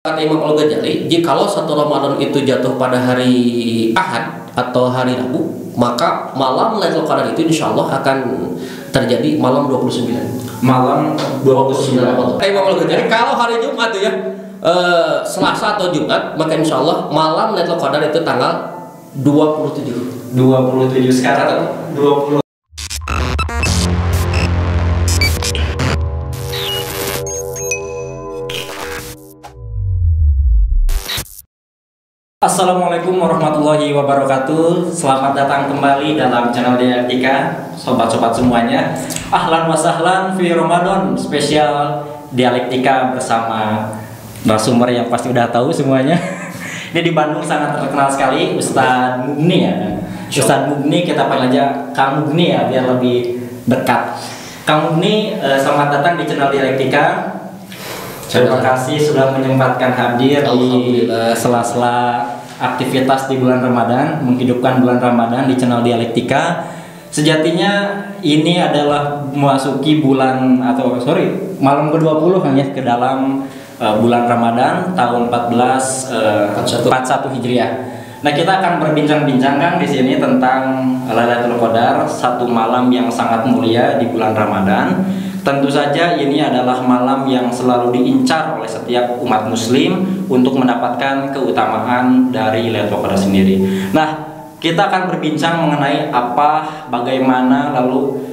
Kata Imam Al-Ghazali, jikalau satu Ramadan itu jatuh pada hari Ahad atau hari Rabu, maka malam Lailatul Qadar itu insya Allah akan terjadi malam 29. Malam 29 Ramadan. Imam Al-Ghazali, kalau hari Jumat itu ya, Selasa atau Jumat, maka insya Allah malam Lailatul Qadar itu tanggal 27. 27 sekarang 20. Assalamualaikum warahmatullahi wabarakatuh. Selamat datang kembali dalam channel Dialektika, sobat-sobat semuanya. Ahlan wa sahlan fi Ramadan spesial Dialektika bersama narasumber yang pasti udah tahu semuanya. Ini di Bandung sangat terkenal sekali, Ustadz Mugni ya. Ustadz Mugni, kita panggil aja Kang Mugni ya biar lebih dekat. Kang Mugni, selamat datang di channel Dialektika. Terima kasih sudah menyempatkan hadir di sela-sela aktivitas di bulan Ramadan, menghidupkan bulan Ramadan di channel Dialektika. Sejatinya ini adalah memasuki bulan malam ke-20 kan ya, ke dalam bulan Ramadan tahun 1441 Hijriah. Nah, kita akan berbincang-bincang Kang di sini tentang Lailatul Qadar, satu malam yang sangat mulia di bulan Ramadan. Tentu saja ini adalah malam yang selalu diincar oleh setiap umat muslim untuk mendapatkan keutamaan dari Lailatul Qadar sendiri. Nah, kita akan berbincang mengenai bagaimana lalu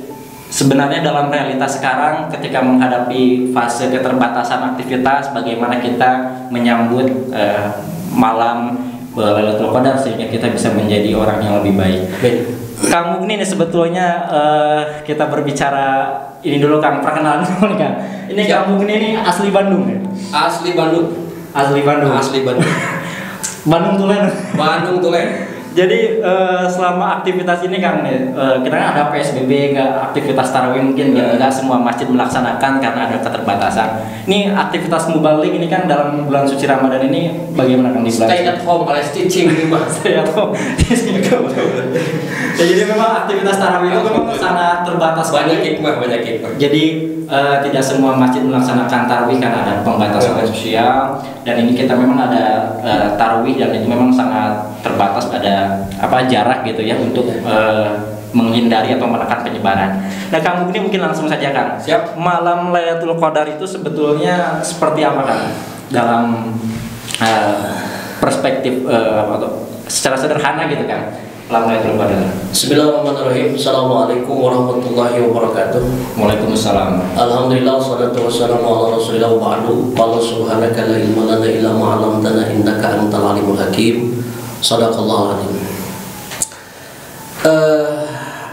sebenarnya dalam realitas sekarang ketika menghadapi fase keterbatasan aktivitas, bagaimana kita menyambut malam Lailatul Qadar sehingga kita bisa menjadi orang yang lebih baik. Kang Mugni ini sebetulnya kita berbicara ini dulu Kang, perkenalan dulu nih Kang. Ini Kang Mugni ini asli Bandung ya? Asli Bandung. Bandung Tulen. Bandung Tulen. Jadi selama aktivitas ini Kang, kita kan ada PSBB, nggak aktivitas tarawih mungkin nggak semua masjid melaksanakan karena ada keterbatasan. Ini aktivitas mubalik ini kan dalam bulan suci Ramadan ini bagaimana Kang di bulan? Stay at home alias teaching di rumah. Stay at home. Ya, jadi memang aktivitas tarawih itu memang sangat terbatas. Banyak hikmah. Jadi tidak semua masjid melaksanakan tarawih karena ada pembatasan sosial, dan ini kita memang ada tarawih dan ini memang sangat terbatas pada jarak gitu ya untuk menghindari atau menekan penyebaran. Nah, Kang Mugni mungkin langsung saja Kang. Siap. Malam Lailatul Qadar itu sebetulnya seperti apa Kang dalam perspektif secara sederhana gitu Kang? Malam Lailatul Qadar. Bismillahirrahmanirrahim. Assalamualaikum warahmatullahi wabarakatuh. Waalaikumsalam. Alhamdulillah, wassalatu wassalamu ala rasulillah wa ba'du. Qala subhanaka la ilma lana illa ma 'allamtana innaka antal alimul hakim. Shadaqallahul azim.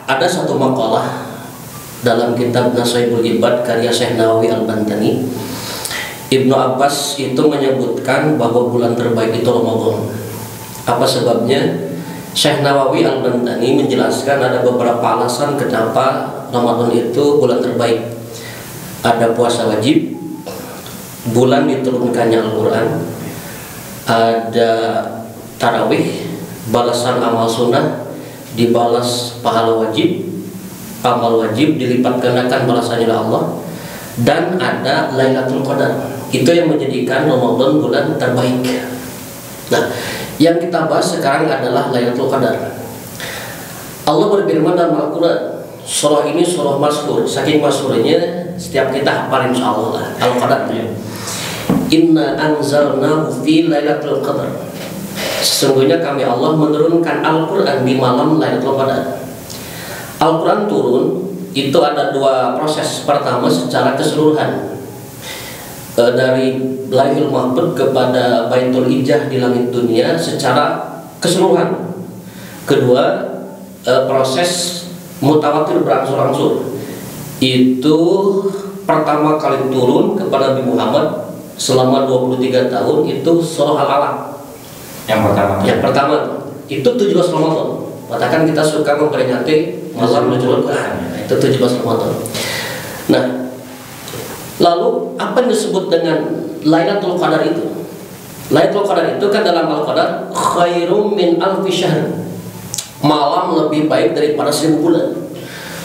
Ada satu makalah dalam kitab Nasaibul Ibad karya Syekh Nawawi Al-Bantani. Ibnu Abbas itu menyebutkan bahwa bulan terbaik itu Ramadan. Apa sebabnya? Syekh Nawawi Al-Bantani menjelaskan ada beberapa alasan kenapa Ramadan itu bulan terbaik. Ada puasa wajib, bulan diturunkannya Al-Quran, ada tarawih, balasan amal sunnah, dibalas pahala wajib, amal wajib dilipat gandakan balasannya oleh Allah, dan ada Lailatul Qadar. Itu yang menjadikan Ramadan bulan terbaik. Nah, yang kita bahas sekarang adalah Lailatul Qadar. Allah berfirman dalam Al-Quran, surah ini surah masyhur, saking masyhurnya setiap kita hafal insyaallah Al-Qadar. Inna anzalnahu fi Lailatul Qadar. Sesungguhnya kami Allah menurunkan Al-Quran di malam Lailatul Qadar. Al-Quran turun itu ada dua proses. Pertama secara keseluruhan, dari Lauhul Mahfuz kepada Baitul Izzah di langit dunia secara keseluruhan. Kedua, proses mutawatir berangsur-angsur. Itu pertama kali turun kepada Nabi Muhammad selama 23 tahun itu surah Al-Alaq. Yang pertama itu 17 Ramadan. Katakan kita suka memperingati malam Lailatul Qadar. Itu 17 Ramadan. Nah, lalu apa yang disebut dengan Lailatul Qadar itu? Lailatul Qadar itu kan dalam Al-Qadar khairum min alfi syahr. Malam lebih baik daripada 1000 bulan.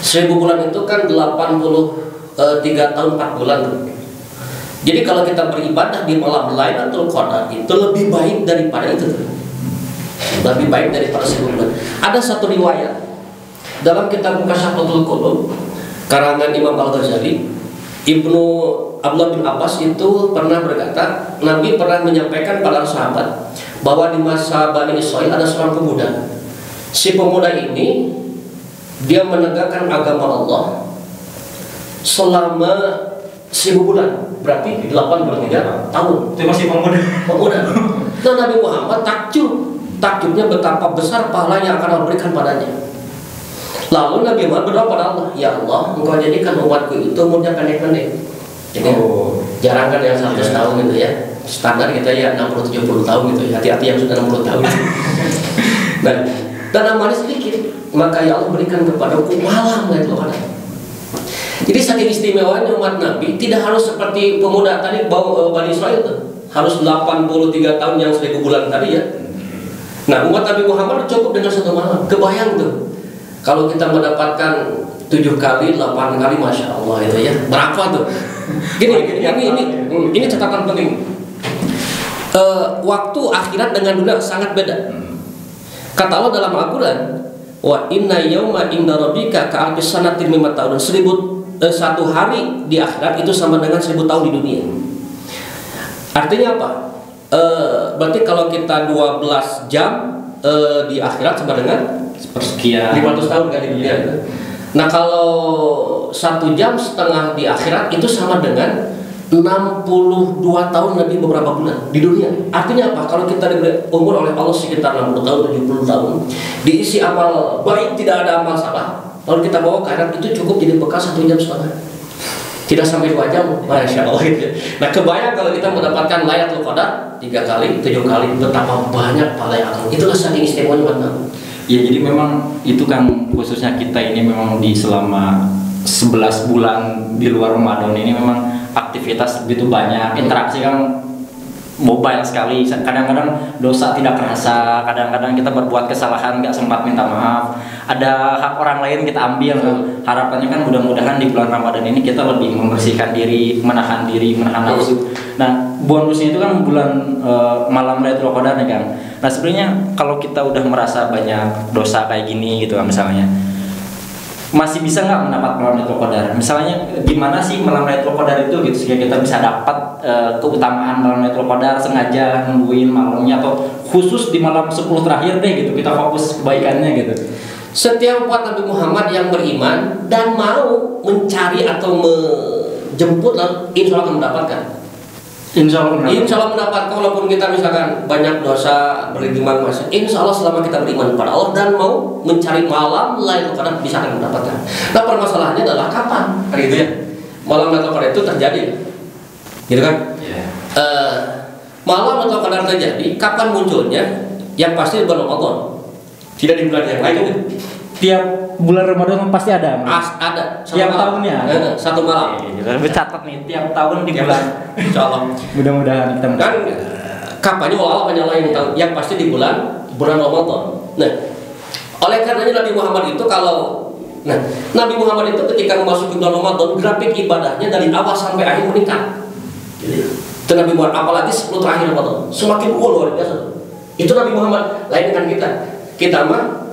1000 bulan itu kan 83 tahun 4 bulan. Jadi kalau kita beribadah di malam Lailatul Qadar itu lebih baik daripada itu. Lebih baik daripada 1000 bulan. Ada satu riwayat dalam kitab Kashafatul Qulub karangan Imam Al-Ghazali, Ibnu Abdullah bin Abbas itu pernah berkata, Nabi pernah menyampaikan pada sahabat bahwa di masa Bani Israil ada seorang pemuda. Si pemuda ini dia menegakkan agama Allah selama 1000 bulan, berarti 83 tahun. Itu masih Pemuda. Dan Nabi Muhammad takjubnya betapa besar pahala yang akan Allah berikan padanya. Lalu Nabi Muhammad berdoa pada Allah, ya Allah, Engkau jadikan umatku itu umurnya pendek-pendek. Jadi jarang kan yang 100 tahun gitu ya. Standar kita ya 60-70 tahun gitu. Hati-hati yang sudah 60 tahun. Nah, dan amalnya sedikit, maka ya Allah berikan kepada malam Lailatul Qadar. Jadi saking istimewanya umat Nabi, tidak harus seperti pemuda tadi Bani Israil tuh. Harus 83 tahun yang 1000 bulan tadi ya. Nah, umat Nabi Muhammad cukup dengan 1 malam. Kebayang tuh. Kalau kita mendapatkan 7 kali, 8 kali, Masya Allah itu ya. Berapa tuh? Ini catatan penting. Waktu akhirat dengan dunia sangat beda. Kata Allah dalam Al-Quran, wa inna yawma inda rabbika ka'alfi sanatin mimma ta'udun. 1 hari di akhirat itu sama dengan 1000 tahun di dunia. Artinya apa? Berarti kalau kita 12 jam di akhirat sama dengan sepersekian 500 tahun kan di dunia. Nah kalau 1,5 jam di akhirat itu sama dengan 62 tahun lebih beberapa bulan di dunia. Artinya apa? Kalau kita diberi umur oleh Allah sekitar 60 tahun, 70 tahun, diisi amal baik, tidak ada amal salah, lalu kita bawa ke akhirat, itu cukup jadi bekas 1,5 jam. Tidak sampai 2 jam, Masya Allah gitu. Nah kebayang kalau kita mendapatkan Lailatul Qadar 3 kali, 7 kali, betapa banyak pahala yang akan. Itulah saking istimewanya umat Nabi. Ya jadi memang itu kan khususnya kita ini memang di selama 11 bulan di luar Ramadan ini memang aktivitas begitu banyak, interaksi kan mobile sekali. Kadang-kadang dosa tidak terasa, kadang-kadang kita berbuat kesalahan nggak sempat minta maaf, ada hak orang lain kita ambil. Harapannya kan mudah-mudahan di bulan Ramadan ini kita lebih membersihkan diri, menahan nafsu. Nah bonusnya itu kan bulan malam Lailatul Qadar nih kan. Nah sebenarnya kalau kita udah merasa banyak dosa kayak gini gitu kan misalnya, masih bisa nggak mendapat malam Lailatul Qadar? Misalnya gimana sih malam Lailatul Qadar itu gitu sehingga kita bisa dapat keutamaan malam Lailatul Qadar, sengaja nungguin malamnya atau khusus di malam 10 terakhir deh gitu kita fokus kebaikannya gitu. Setiap umat Nabi Muhammad yang beriman dan mau mencari atau menjemput, insya Allah akan mendapatkan. Insya Allah mendapatkan, walaupun kita misalkan banyak dosa beriman masih, insya Allah selama kita beriman pada Allah dan mau mencari malam Lailatul Qadar bisa akan mendapatkan. Nah permasalahannya adalah kapan? Gitu ya. Malam Lailatul Qadar itu terjadi, gitu kan? Malam Lailatul Qadar terjadi, kapan munculnya? Yang pasti di bulan Ramadan, tidak di bulan yang lain. Tiap bulan Ramadan pasti ada. Ada. Tiap tahunnya. Satu malam. Kita catat nih tiap tahun di bulan. Insyaallah. Mudah-mudahan kita kan kapannya Allah banyak lain yang pasti di bulan Ramadan. Nah, oleh karenanya Nabi Muhammad itu Nabi Muhammad itu ketika memasuki bulan Ramadan, grafik ibadahnya dari awal sampai akhir meningkat. Itu Nabi Muhammad, apalagi 10 terakhir Ramadan, semakin luar biasa. Itu Nabi Muhammad, lain dengan kita. Kita mah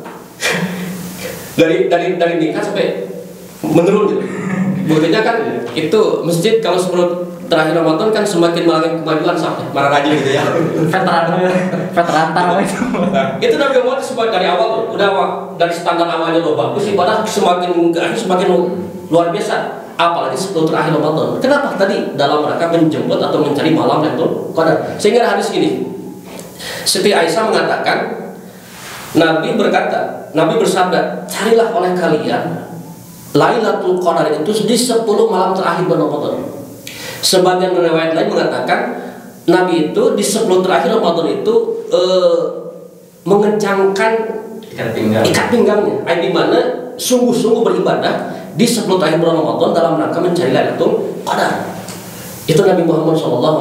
dari nikah sampai menurun gitu. Buktinya kan itu masjid kalau 10 terakhir Ramadan kan semakin mengalami kemajuan sampai marah rajin gitu ya. veteran tahu itu. Itu Nabi Muhammad dari awal tuh, udah dari standar awalnya lo bagus, ibadah semakin luar biasa. Apalagi 10 terakhir Ramadan. Kenapa? Tadi dalam rangka menjemput atau mencari malam Lailatul Qadar. Sehingga hadis ini, Siti Aisyah mengatakan, Nabi bersabda, carilah oleh kalian Lailatul Qadar itu di 10 malam terakhir bulan Ramadan. Sebagian riwayat lain mengatakan Nabi itu di 10 terakhir Ramadan itu mengencangkan ikat pinggangnya, di mana sungguh-sungguh beribadah di 10 terakhir bulan Ramadan dalam rangka mencari Lailatul Qadar. Itu Nabi Muhammad SAW.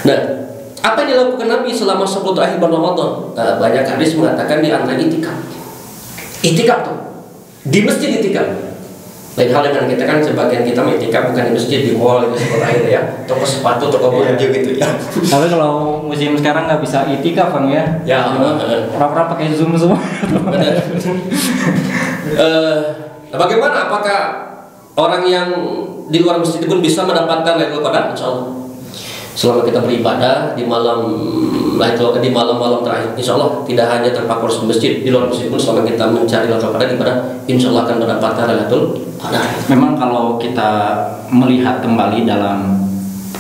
Nah, apa yang dilakukan Nabi selama 10 terakhir bulan Ramadan? Banyak hadis mengatakan di antara itikaf. Itikaf tuh di masjid itikaf. Lain hal dengan kita kan, sebagian kita iktikaf bukan di masjid, di mall itu seperti akhir ya, toko sepatu, toko baju gitu ya. Tapi kalau musim sekarang nggak bisa itikaf kan ya? Ya, orang-orang pakai Zoom semua. benar. Bagaimana? Apakah orang yang di luar masjid pun bisa mendapatkan Lailatul Qadar? Insyaallah. Selama kita beribadah di malam-malam terakhir, insya Allah tidak hanya terpaku di masjid, di luar masjid pun selama kita mencari Lailatul Qadar ibadah, insya Allah akan mendapatkan Lailatul Qadar. Memang kalau kita melihat kembali dalam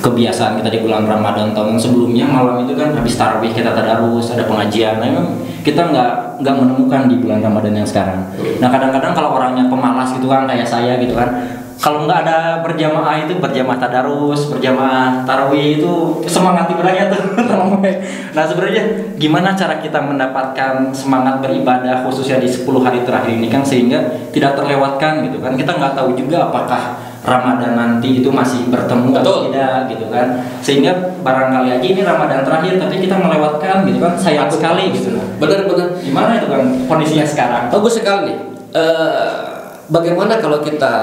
kebiasaan kita di bulan Ramadan tahun sebelumnya, malam itu kan habis tarawih kita tadarus, ada pengajian. Memang kita nggak menemukan di bulan Ramadan yang sekarang. Nah kadang-kadang kalau orangnya pemalas gitu kan, kayak saya gitu kan, kalau nggak ada berjamaah itu, berjamaah tadarus, berjamaah tarawih itu semangat ibadahnya tuh. Nah sebenarnya gimana cara kita mendapatkan semangat beribadah khususnya di 10 hari terakhir ini kan, sehingga tidak terlewatkan gitu kan. Kita nggak tahu juga apakah Ramadan nanti itu masih bertemu atau tidak gitu kan, sehingga barangkali aja ini Ramadan terakhir tapi kita melewatkan gitu kan, sayang sekali gitu. Benar-benar. Gimana itu kan kondisinya sekarang? Bagus sekali nih. Bagaimana kalau kita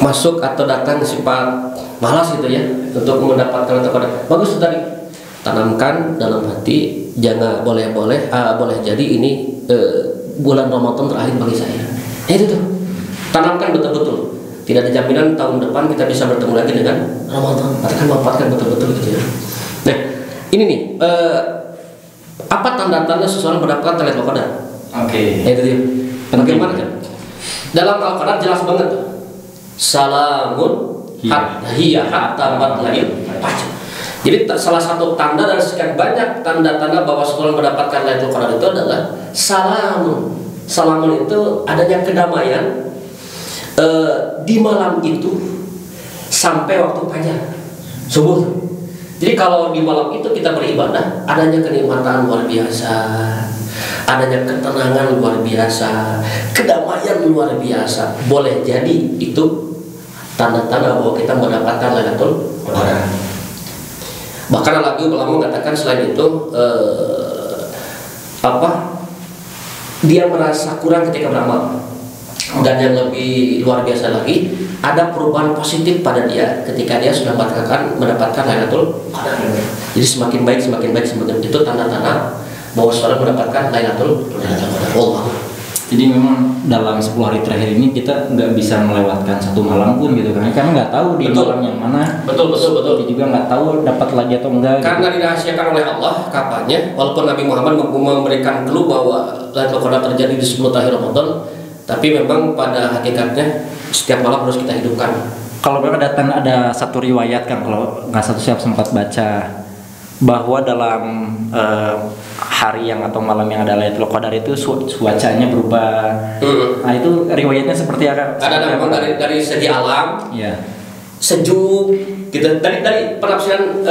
masuk atau datang sifat malas gitu ya untuk mendapatkan Lailatul Qadar? Bagus tadi, tanamkan dalam hati, jangan boleh jadi ini bulan Ramadan terakhir bagi saya. Itu tuh, tanamkan betul-betul. Tidak ada jaminan tahun depan kita bisa bertemu lagi dengan Ramadan. Katakan manfaatkan betul-betul gitu ya. Nah, ini nih apa tanda-tanda seseorang mendapatkan Lailatul Qadar? Oke. Itu dia. Bagaimana kan? Dalam Al-Qur'an jelas banget tuh. Salamun hiya hatta matla'il fajr. Jadi salah satu tanda dari sekian banyak tanda-tanda bahwa seseorang mendapatkan Lailatul Qadar itu adalah salamun. Salamun itu adanya kedamaian di malam itu sampai waktu fajar subuh. Jadi kalau di malam itu kita beribadah, adanya kenikmatan luar biasa, adanya ketenangan luar biasa, kedamaian luar biasa. Boleh jadi itu tanda-tanda bahwa kita mendapatkan Lailatul Qadar. Bahkan lagi ulama mengatakan selain itu dia merasa kurang ketika beramal. Dan yang lebih luar biasa lagi, ada perubahan positif pada dia ketika dia sudah mendapatkan Lailatul Qadar. Jadi semakin baik itu tanda-tanda bahwa seorang mendapatkan Lailatul Qadar. Allah. Jadi memang dalam 10 hari terakhir ini kita nggak bisa melewatkan satu malam pun gitu kan, karena nggak tahu di malam yang mana. Betul. Kita juga nggak tahu dapat lagi atau enggak. Karena gitu dirahasiakan oleh Allah kapannya, walaupun Nabi Muhammad memberikan clue bahwa Lailatul Qadar terjadi di 10 hari Ramadan. Tapi memang pada hakikatnya setiap malam harus kita hidupkan. Kalau memang ada satu riwayat kan, kalau nggak satu siap sempat baca, bahwa dalam hari yang atau malam yang ada Lailatul Qadar itu cuacanya berubah. Nah itu riwayatnya seperti apa? Ada memang dari segi alam, ya. Sejuk. Gitu. Dari penafsiran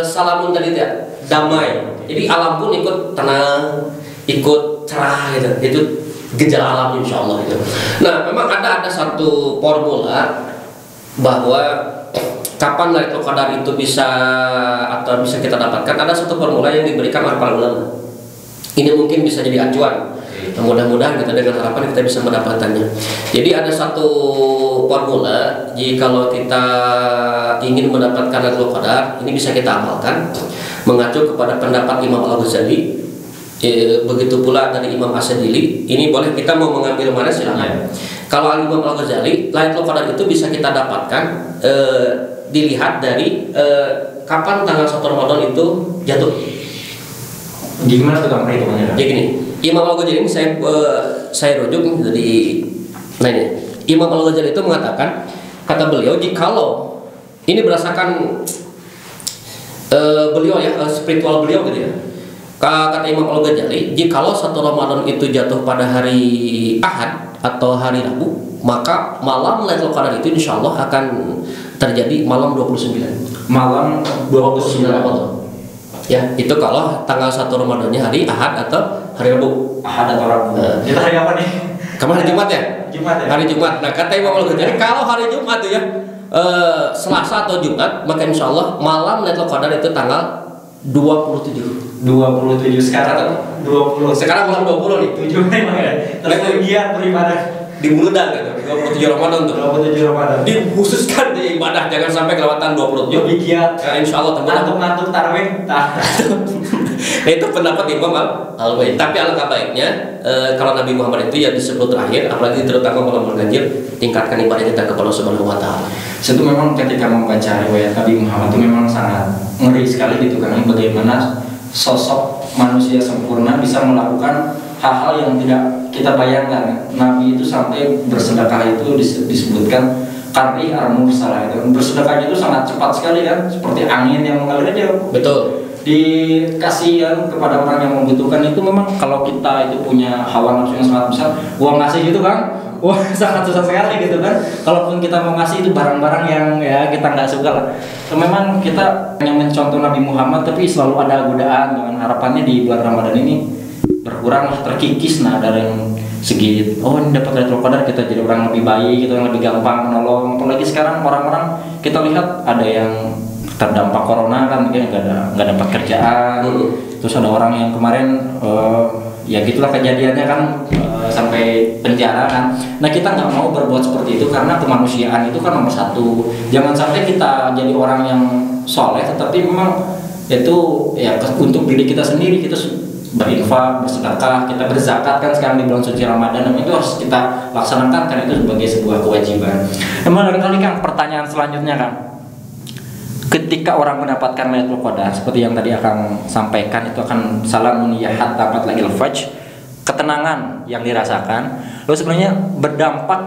salamun tadi ya, damai. Jadi alam pun ikut tenang, ikut cerah gitu. Itu gejala alam insya Allah itu. Nah memang ada satu formula bahwa kapan Lailatul Qadar itu bisa kita dapatkan. Ada satu formula yang diberikan oleh para ulama. Ini mungkin bisa jadi acuan. Mudah-mudahan kita dengan harapan kita bisa mendapatkannya. Jadi ada satu formula, jikalau kita ingin mendapatkan Lailatul Qadar, ini bisa kita amalkan mengacu kepada pendapat Imam Al-Ghazali. Begitu pula dari Imam As-Sadili. Ini boleh kita mau mengambil mana silakan. Kalau Imam Al-Ghazali, Lailatul Qadar itu bisa kita dapatkan dilihat dari kapan tanggal 1 Ramadan itu jatuh. Gimana tuh perhitungannya? Jadi gini, Imam Al-Ghazali ini saya rujuk dari ini. Imam Al-Ghazali itu mengatakan, kata beliau, jikalau ini berdasarkan beliau ya, spiritual beliau gitu ya. Kata Imam Al-Ghazali, jikalau 1 Ramadan itu jatuh pada hari Ahad atau hari Rabu, maka malam Lailatul Qadar itu insya Allah akan terjadi malam 29. Malam 29 Ramadan. Ya, itu kalau tanggal 1 Ramadannya hari Ahad atau hari Rabu. Ahad atau Rabu. Itu hari apa nih? Kamu hari Jumat ya? Jumat ya. Hari Jumat. Nah, kata Imam Al-Ghazali, kalau hari Jumat itu ya, Selasa atau Jumat, maka insya Allah malam Lailatul Qadar itu tanggal 27 sekarang. 20. Sekarang malam 20 nih. 7 memang ya. Terus kegiatan beribadah di Buludan gitu. 27 Ramadan tuh. 27 Ramadan. Dikhususkan di ibadah, jangan sampai kelewatan 27. Yuk giat. Insya Allah teman. Ngantuk tarawih. Nah, itu pendapat Imam Al-Baihaqi. Tapi alangkah baiknya kalau Nabi Muhammad itu ya disebut terakhir, apalagi terutama malam ganjil, tingkatkan ibadah kita kepada Allah Subhanahu wa taala. Itu memang ketika membaca riwayat Nabi Muhammad itu memang sangat ngeri sekali gitu kan, bagaimana sosok manusia sempurna bisa melakukan hal-hal yang tidak kita bayangkan. Nabi itu sampai bersedekah itu disebutkan karri al-mursalah, itu bersedekahnya itu sangat cepat sekali kan, seperti angin yang mengalir aja. Betul. Dikasih ya kepada orang yang membutuhkan. Itu memang kalau kita itu punya hawa nafsu yang sangat besar, uang ngasih gitu kan, wah sangat susah sekali gitu kan. Kalaupun kita mau ngasih itu barang-barang yang ya kita nggak suka lah. Memang kita yang mencontoh Nabi Muhammad, tapi selalu ada godaan dengan harapannya di bulan Ramadan ini berkurang lah, terkikis nah dari segi ini dapat Lailatul Qadar kita jadi orang lebih baik, kita yang lebih gampang menolong. Apalagi sekarang orang-orang kita lihat ada yang terdampak corona kan, mungkin nggak dapat kerjaan. Terus ada orang yang kemarin ya gitulah kejadiannya kan, sampai penjara kan. Nah kita nggak mau berbuat seperti itu karena kemanusiaan itu kan nomor satu. Jangan sampai kita jadi orang yang soleh tetapi memang itu ya untuk diri kita sendiri, kita berinfak, bersedekah, kita berzakat kan sekarang di bulan suci Ramadan, itu harus kita laksanakan karena itu sebagai sebuah kewajiban. Namun barangkali Kang, pertanyaan selanjutnya Kang, ketika orang mendapatkan Lailatul Qadar seperti yang tadi Akang sampaikan, itu akan salamun ya hatta matla'il fajr, ketenangan yang dirasakan. Lalu sebenarnya berdampak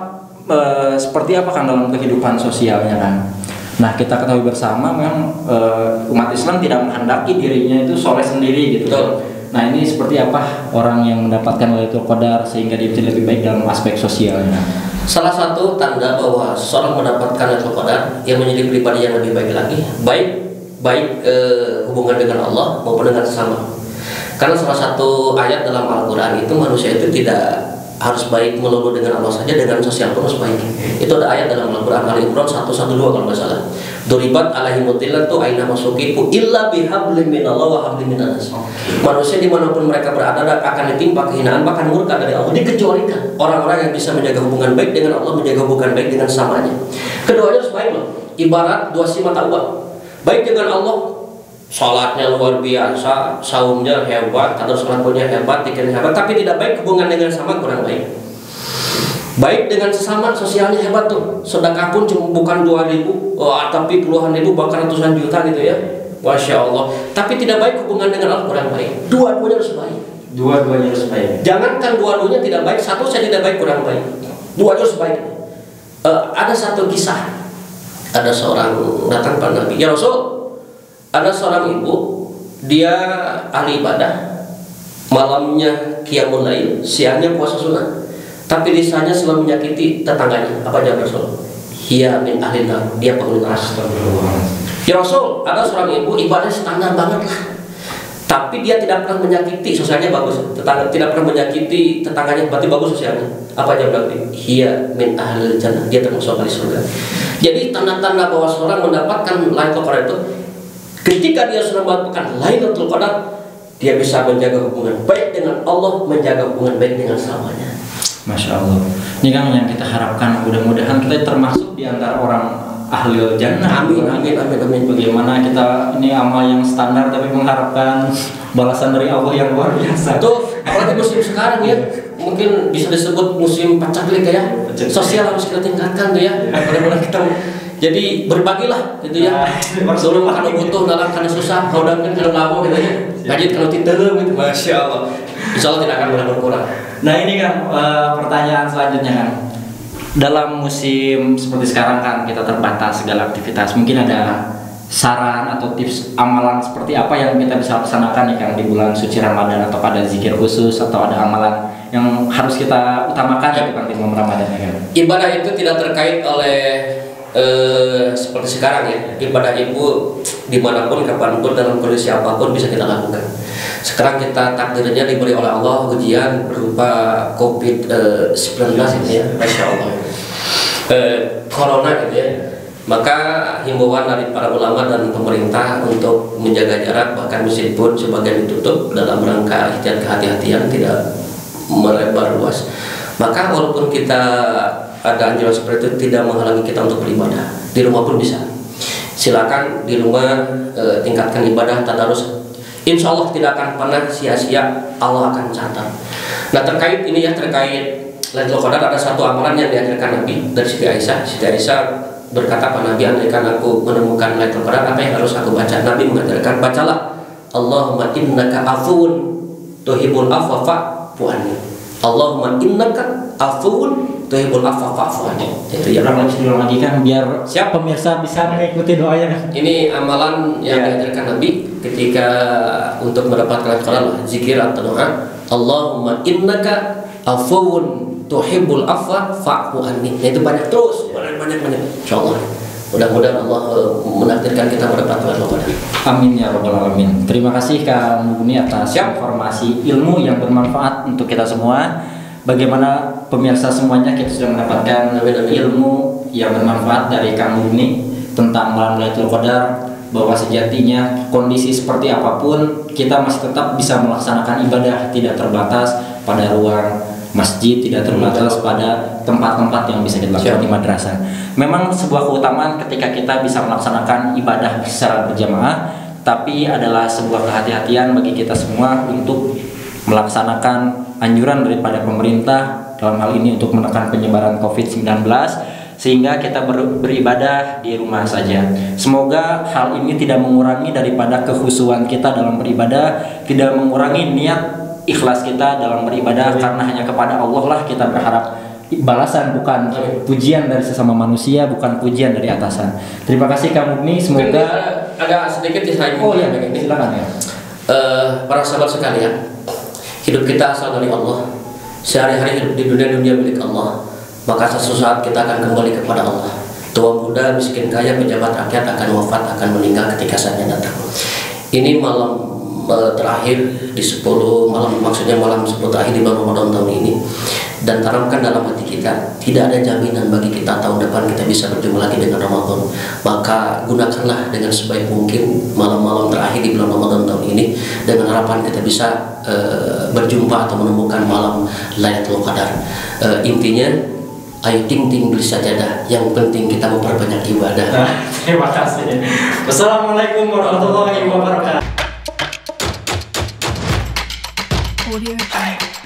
seperti apa kan dalam kehidupan sosialnya kan? Nah kita ketahui bersama memang umat Islam tidak menghendaki dirinya itu soleh sendiri gitu. Betul. Nah ini seperti apa orang yang mendapatkan Lailatul Qadar sehingga dia menjadi lebih baik dalam aspek sosialnya? Salah satu tanda bahwa seseorang mendapatkan Lailatul Qadar yang menjadi pribadi yang lebih baik lagi, baik hubungan dengan Allah maupun dengan sesama. Karena salah satu ayat dalam Al-Quran itu manusia itu tidak harus baik melulu dengan Allah saja, dengan sosial pun harus baik. Itu ada ayat dalam Al-Quran Al-Imran 112 kalau nggak salah. Duribat alaihimutillatu aina masukifu illa bihablim minallah wa hablim minas. Manusia dimanapun mereka berada akan ditimpa kehinaan bahkan murka dari Allah. Dikecualikan orang-orang yang bisa menjaga hubungan baik dengan Allah, menjaga hubungan baik dengan samanya. Keduanya harus baik loh. Ibarat dua si mata uang. Baik dengan Allah, sholatnya luar biasa, saumnya hebat, atau sholatnya hebat, dikirnya hebat, tapi tidak baik hubungan dengan sama, kurang baik. Baik dengan sesama, sosialnya hebat tuh, sedekah pun cuma bukan 2.000, tapi puluhan ribu bahkan ratusan juta gitu ya, masya Allah. Tapi tidak baik hubungan dengan Allah, kurang baik. Dua-duanya harus baik. Dua-duanya harus baik. Jangankan dua-duanya tidak baik, satu saja tidak baik, kurang baik. Dua-duanya harus baik. Ada satu kisah, ada seorang datang pada Nabi, ya Rasul, ada seorang ibu, dia ahli ibadah, malamnya qiyamul lail, siangnya puasa sunnah, tapi lisannya selalu menyakiti tetangganya. Apa jawab Rasul? Hiya min ahli nar, dia penghuni neraka. Ya Rasul, ada seorang ibu ibadah standar banget lah, tapi dia tidak pernah menyakiti, sosialnya bagus, tetangga tidak pernah menyakiti tetangganya, berarti bagus sosialnya. Apa jawab Nabi? Hiya min ahli jannah, dia termasuk ahli surga. Jadi tanda-tanda bahwa seorang mendapatkan Lailatul Qadar itu ketika dia sudah mendapatkan Lailatul Qadar, dia bisa menjaga hubungan baik dengan Allah, menjaga hubungan baik dengan samanya. Masya Allah. Ini kan yang kita harapkan, mudah-mudahan kita termasuk di antara orang ahli jannah. Amin, amin, amin, amin. Bagaimana kita ini amal yang standar tapi mengharapkan balasan dari Allah yang luar biasa. Tuh, apalagi musim sekarang ya, mungkin bisa disebut musim pacaklik ya. Sosial harus kita tingkatkan tuh ya. Mudah-mudahan kita jadi berbagilah gitu ya. Dulu kalau butuh, dalam kalau susah, kalau dalam kalau lamu gitu ya. Gaji kalau titelum gitu, masya Allah. Insya Allah tidak akan pernah berkurang. Nah ini kan pertanyaan selanjutnya kan, dalam musim seperti sekarang kan kita terbatas segala aktivitas, mungkin ada saran atau tips amalan seperti apa yang kita bisa laksanakan nih kan di bulan suci Ramadan, atau ada zikir khusus atau ada amalan yang harus kita utamakan gitu kan di bulan Ramadan ya kan? Ibadah itu tidak terkait oleh seperti sekarang ya. Ibadah ibu dimanapun, kapanpun, dalam kondisi apapun bisa kita lakukan. Sekarang kita takdirnya diberi oleh Allah ujian berupa COVID-19 ini ya, masya Allah, corona gitu ya. Maka himbauan dari para ulama dan pemerintah untuk menjaga jarak, bahkan meskipun sebagian ditutup dalam rangka kehati-hatian tidak melebar luas. Maka walaupun kita ada anjuran seperti itu tidak menghalangi kita untuk beribadah. Di rumah pun bisa. Silakan di rumah tingkatkan ibadah tadarus. Insya Allah tidak akan pernah sia-sia, Allah akan catat. Nah terkait ini ya, terkait Lailatul Qadar, ada satu amalan yang diajarkan Nabi dari Siti Aisyah. Siti Aisyah berkata, Pak Nabi, andaikan aku menemukan Lailatul Qadar, apa yang harus aku baca? Nabi mengajarkan, bacalah Allahumma innaka afuun tuhibul afwa fa'fu anni. Allahumma innaka afuun tuhibul afwa fa'fu anni. Itu ya. Ulang lagi kan biar Siap. pemirsa bisa mengikuti doanya. Ini amalan yang diajarkan Nabi ketika untuk mendapatkan Qur'an, zikir atau doa. Allahumma innaka afuun tuhibbul afwa fa'fu anni. Itu banyak terus, banyak. Insyaallah. Mudah-mudahan Allah menakdirkan kita mendapatkan Qur'an. Amin ya rabbal alamin. Terima kasih Kak Mugni atas informasi ilmu yang bermanfaat untuk kita semua. Bagaimana pemirsa semuanya, kita sudah mendapatkan ilmu yang bermanfaat dari Kang Mugni tentang malam Lailatul Qadar, bahwa sejatinya kondisi seperti apapun kita masih tetap bisa melaksanakan ibadah, tidak terbatas pada ruang masjid, tidak terbatas pada tempat-tempat yang bisa kita lakukan di madrasah. Memang sebuah keutamaan ketika kita bisa melaksanakan ibadah secara berjamaah, tapi adalah sebuah kehati-hatian bagi kita semua untuk melaksanakan anjuran daripada pemerintah dalam hal ini untuk menekan penyebaran COVID-19, sehingga kita beribadah di rumah saja. Semoga hal ini tidak mengurangi daripada kekhusyuan kita dalam beribadah, tidak mengurangi niat ikhlas kita dalam beribadah, karena hanya kepada Allah lah kita berharap balasan, bukan pujian dari sesama manusia, bukan pujian dari atasan. Terima kasih Kak Mugni, semoga agak sedikit saya silakan ya. Para sahabat sekalian, hidup kita asal dari Allah. Sehari-hari hidup di dunia milik Allah. Maka suatu saat kita akan kembali kepada Allah. Tua muda, miskin kaya, pejabat rakyat akan wafat, akan meninggal ketika saatnya datang. Ini malam terakhir di 10 malam, maksudnya malam 10 terakhir di bulan Ramadan tahun ini, dan tanamkan dalam hati kita, tidak ada jaminan bagi kita tahun depan kita bisa berjumpa lagi dengan Ramadan. Maka gunakanlah dengan sebaik mungkin malam-malam terakhir di bulan Ramadan tahun ini, dengan harapan kita bisa berjumpa atau menemukan malam Lailatul Qadar. Intinya, ayo ting-ting beli sajadah, yang penting kita memperbanyak ibadah. Terima kasih. Wassalamualaikum warahmatullahi wabarakatuh. Audio Jungle.